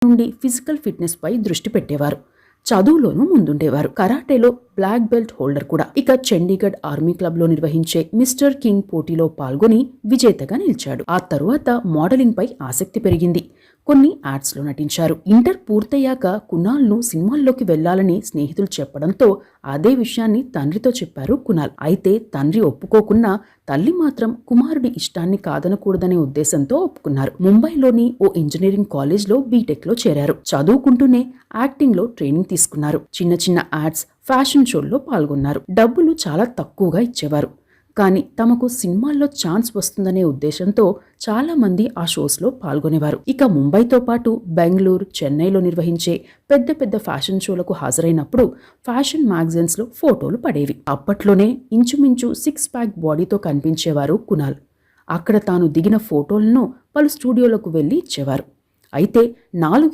నుండి physical fitness పై దృష్టి పెట్టేవారు. చదువులోనూ ముందుండేవారు. కరాటేలో బ్లాక్ బెల్ట్ హోల్డర్ కూడా. ఇక చండీగఢ్ ఆర్మీ క్లబ్ లో నిర్వహించే మిస్టర్ కింగ్ పోటీలో పాల్గొని విజేతగా నిలిచాడు. ఆ తరువాత మోడలింగ్ పై ఆసక్తి పెరిగింది. కొన్ని యాడ్స్ లో నటించారు. ఇంటర్ పూర్తయ్యాక కునాల్ను సినిమాల్లోకి వెళ్లాలని స్నేహితులు చెప్పడంతో అదే విషయాన్ని తండ్రితో చెప్పారు కునాల్. అయితే తండ్రి ఒప్పుకోకున్నా తల్లి మాత్రం కుమారుడి ఇష్టాన్ని కాదనకూడదనే ఉద్దేశంతో ఒప్పుకున్నారు. ముంబైలోని ఓ ఇంజనీరింగ్ కాలేజ్లో బీటెక్ లో చేరారు. చదువుకుంటూనే యాక్టింగ్ లో ట్రైనింగ్ తీసుకున్నారు. చిన్న చిన్న యాడ్స్, ఫ్యాషన్ షోల్లో పాల్గొన్నారు. డబ్బులు చాలా తక్కువగా ఇచ్చేవారు. కానీ తమకు సినిమాల్లో ఛాన్స్ వస్తుందనే ఉద్దేశంతో చాలా మంది ఆ షోస్లో పాల్గొనేవారు. ఇక ముంబైతో పాటు బెంగళూరు, చెన్నైలో నిర్వహించే పెద్ద పెద్ద ఫ్యాషన్ షోలకు హాజరైనప్పుడు ఫ్యాషన్ మ్యాగజైన్స్లో ఫోటోలు పడేవి. అప్పట్లోనే ఇంచుమించు 6 ప్యాక్ బాడీతో కనిపించేవారు కునాల్. అక్కడ తాను దిగిన ఫోటోలను పలు స్టూడియోలకు వెళ్లి ఇచ్చేవారు. అయితే 4